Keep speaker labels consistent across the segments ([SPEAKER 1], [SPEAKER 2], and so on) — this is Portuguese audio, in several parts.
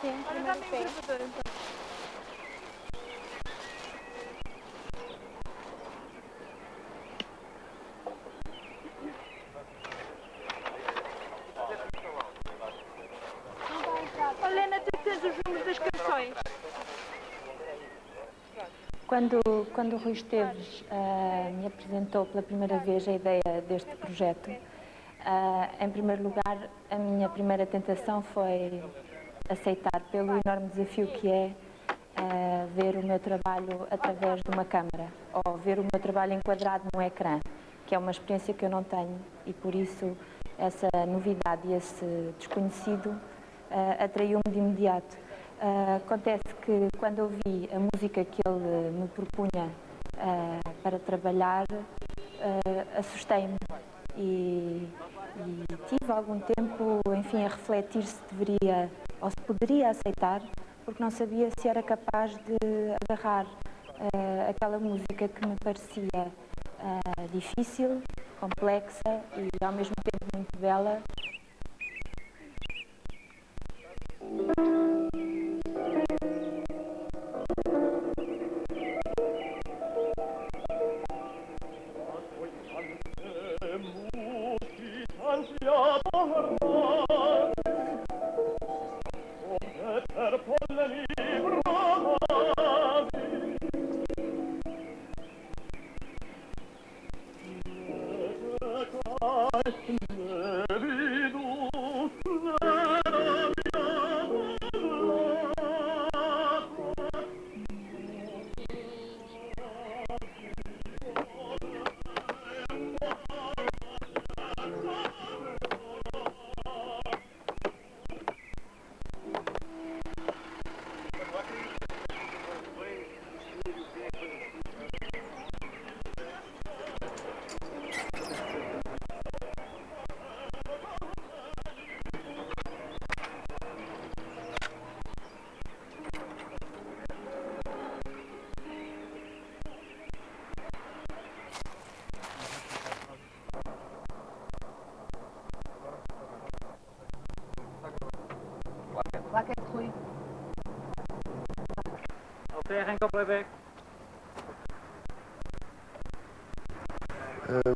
[SPEAKER 1] Sim,
[SPEAKER 2] Olha,
[SPEAKER 1] primeiro
[SPEAKER 2] dá-me um
[SPEAKER 1] pé.
[SPEAKER 2] gravador então. Oh, Helena, tu tens os números das canções.
[SPEAKER 1] Quando o Rui Esteves me apresentou pela primeira vez a ideia deste projeto, em primeiro lugar, a minha primeira tentação foi aceitar pelo enorme desafio que é ver o meu trabalho através de uma câmara ou ver o meu trabalho enquadrado num ecrã, que é uma experiência que eu não tenho e por isso essa novidade e esse desconhecido atraiu-me de imediato. Acontece que quando ouvi a música que ele me propunha para trabalhar, assustei-me e tive algum tempo, enfim, a refletir se deveria ou se poderia aceitar, porque não sabia se era capaz de agarrar aquela música que me parecia difícil, complexa e ao mesmo tempo muito bela.
[SPEAKER 3] Plaquete Rui.
[SPEAKER 4] Ok, arranca o playback.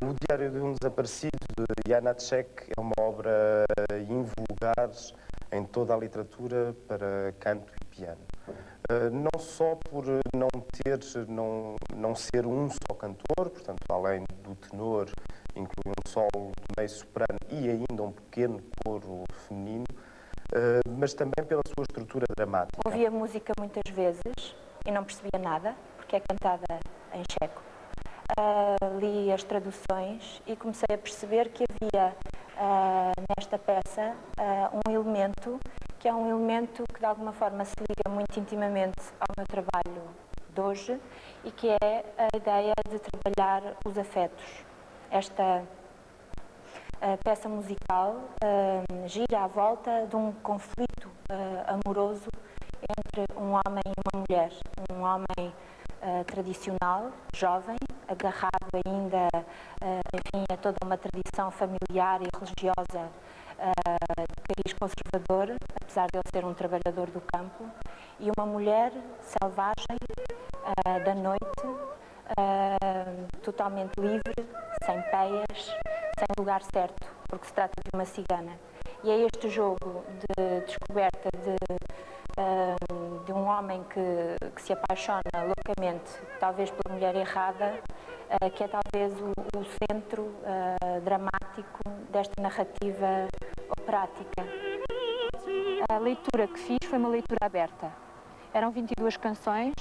[SPEAKER 5] O Diário de um Desaparecido, de Janáček, é uma obra invulgar em toda a literatura para canto e piano. Não só por não ser um só cantor, portanto, além do tenor, inclui um solo de meio soprano e ainda um pequeno coro feminino, mas também pela sua estrutura dramática.
[SPEAKER 1] Ouvi a música muitas vezes e não percebia nada, porque é cantada em checo. Li as traduções e comecei a perceber que havia nesta peça um elemento que é um elemento que de alguma forma se liga muito intimamente ao meu trabalho de hoje e que é a ideia de trabalhar os afetos. Esta peça musical gira à volta de um conflito amoroso entre um homem e uma mulher. Um homem tradicional, jovem, agarrado ainda, enfim, a toda uma tradição familiar e religiosa de cariz conservador, apesar de ele ser um trabalhador do campo, e uma mulher selvagem, da noite, totalmente livre, sem peias, sem lugar certo, porque se trata de uma cigana. E é este jogo de descoberta de um homem que se apaixona loucamente, talvez pela mulher errada, que é talvez o centro dramático desta narrativa operática.
[SPEAKER 6] A leitura que fiz foi uma leitura aberta. Eram 22 canções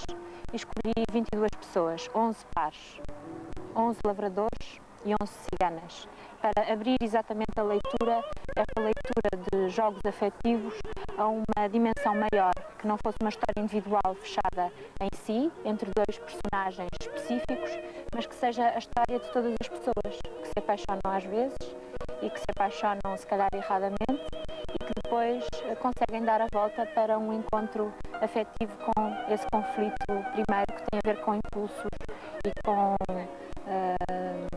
[SPEAKER 6] e escolhi 22 pessoas, 11 pares, 11 lavradores e 11 ciganas, para abrir exatamente a leitura, esta leitura de jogos afetivos, a uma dimensão maior, que não fosse uma história individual fechada em si, entre dois personagens específicos, mas que seja a história de todas as pessoas que se apaixonam às vezes e que se apaixonam se calhar erradamente e que depois conseguem dar a volta para um encontro afetivo com esse conflito primeiro que tem a ver com impulsos e com,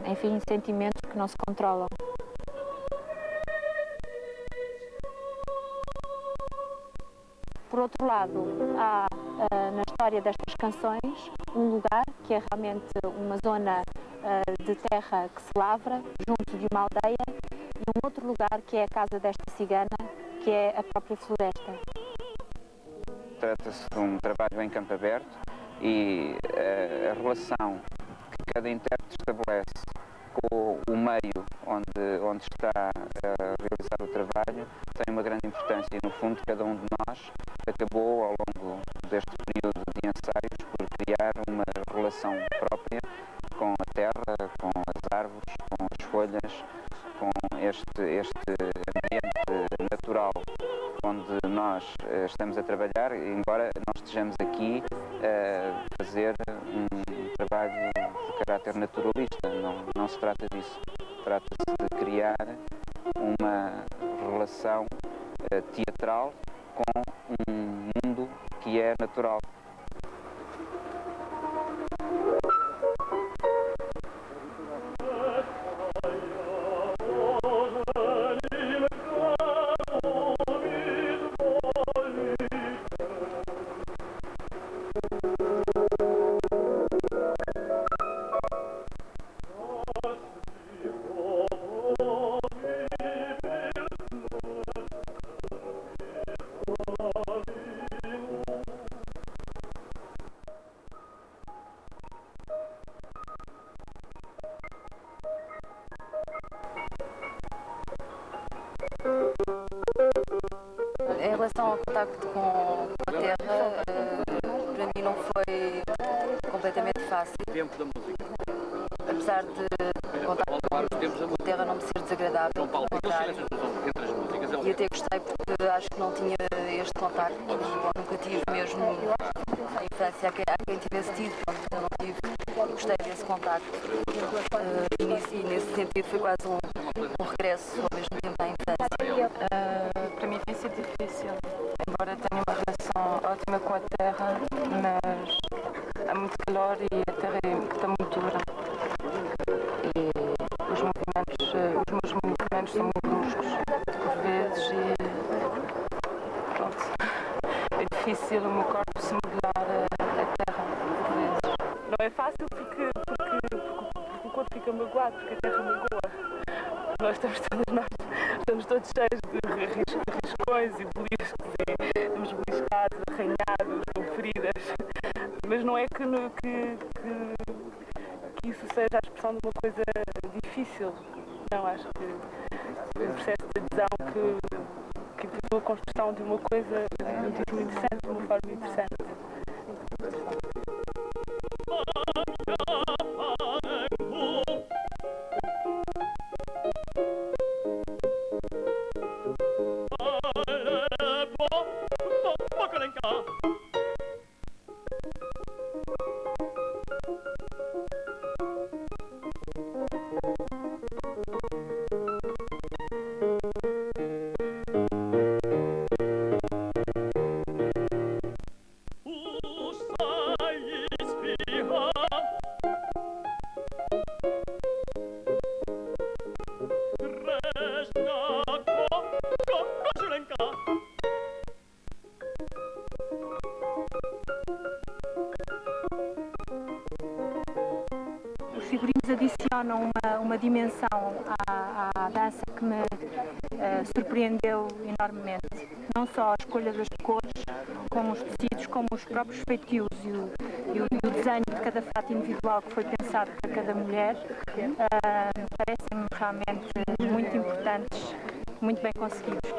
[SPEAKER 6] enfim, sentimentos que não se controlam. Por outro lado, há na história destas canções um lugar que é realmente uma zona de terra que se lavra junto de uma aldeia e um outro lugar que é a casa desta cigana, que é a própria floresta.
[SPEAKER 3] Trata-se de um trabalho em campo aberto e a relação que cada intérprete estabelece com o meio onde está a realizar o trabalho tem uma grande importância e, no fundo, cada um de nós acabou, ao longo deste período de ensaios, por criar uma relação própria com a terra, com as árvores, com as folhas, com este ambiente natural onde nós estamos a trabalhar, embora nós estejamos aqui a fazer um trabalho de caráter naturalista. Não se trata disso. Trata-se de criar uma relação teatral com um mundo que é natural.
[SPEAKER 7] Em relação ao contacto com a terra, para mim não foi completamente fácil. Apesar de o contacto com a terra não me ser desagradável, pelo contrário. E até gostei porque acho que não tinha este contacto, ou nunca tive mesmo na infância. Há quem tivesse tido, pronto, eu não tive, e gostei desse contacto. E nesse sentido foi quase um regresso ao mesmo tempo à infância.
[SPEAKER 8] Para mim tem sido difícil, embora tenha uma relação ótima com a terra, mas há muito calor e a terra está muito dura. E os meus movimentos são muito bruscos, por vezes, e pronto. É difícil o meu corpo se modelar a terra, por vezes.
[SPEAKER 2] Não é fácil porque o corpo fica magoado, porque a terra magoa. Nós estamos todos cheios de riscões e beliscos, e estamos beliscados, arranhados, com feridas. Mas não é que isso seja a expressão de uma coisa difícil. Não, acho que o processo de adesão que implicou a construção de uma coisa muitíssimo interessante, de uma forma interessante.
[SPEAKER 6] Os figurinos adicionam uma dimensão à dança que me surpreendeu enormemente. Não só a escolha das cores, como os tecidos, como os próprios feitios e o desenho de cada fato individual que foi pensado para cada mulher, parecem-me realmente muito importantes, muito bem conseguidos.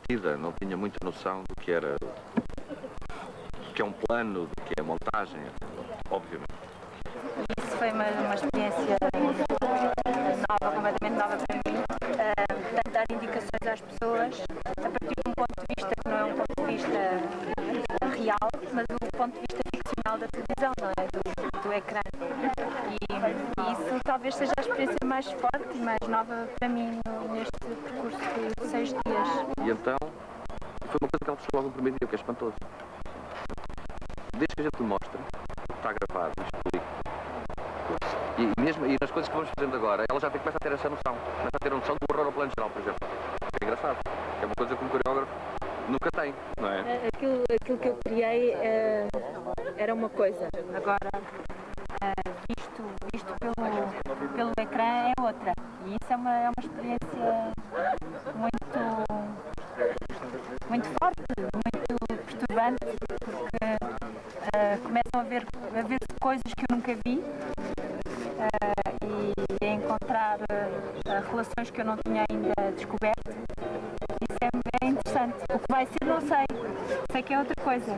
[SPEAKER 9] partida não tinha muita noção do que era, do que é um plano, do que é montagem, obviamente.
[SPEAKER 6] Isso foi uma experiência nova, completamente nova para mim. Portanto, dar indicações às pessoas a partir de um ponto de vista que não é um ponto de vista real, mas o ponto de vista ficcional da televisão, não é? Do ecrã. E isso talvez seja a experiência mais forte e mais nova para mim neste percurso de 6 dias.
[SPEAKER 9] E então, foi uma coisa que ela percebeu logo no primeiro dia, o que é espantoso. Desde que a gente lhe mostra, está gravado, explico. E nas coisas que vamos fazendo agora, ela já começa a ter essa noção. Começa a ter a noção do horror ao plano geral, por exemplo. É engraçado. É uma coisa que um coreógrafo nunca tem, não é?
[SPEAKER 6] Aquilo que eu criei era uma coisa. Agora, visto pelo ecrã é outra. E isso é uma experiência muito forte, muito perturbante, porque começam a ver-se coisas que eu nunca vi e a encontrar relações que eu não tinha ainda descoberto. Isso é interessante. O que vai ser não sei. Sei que é outra coisa.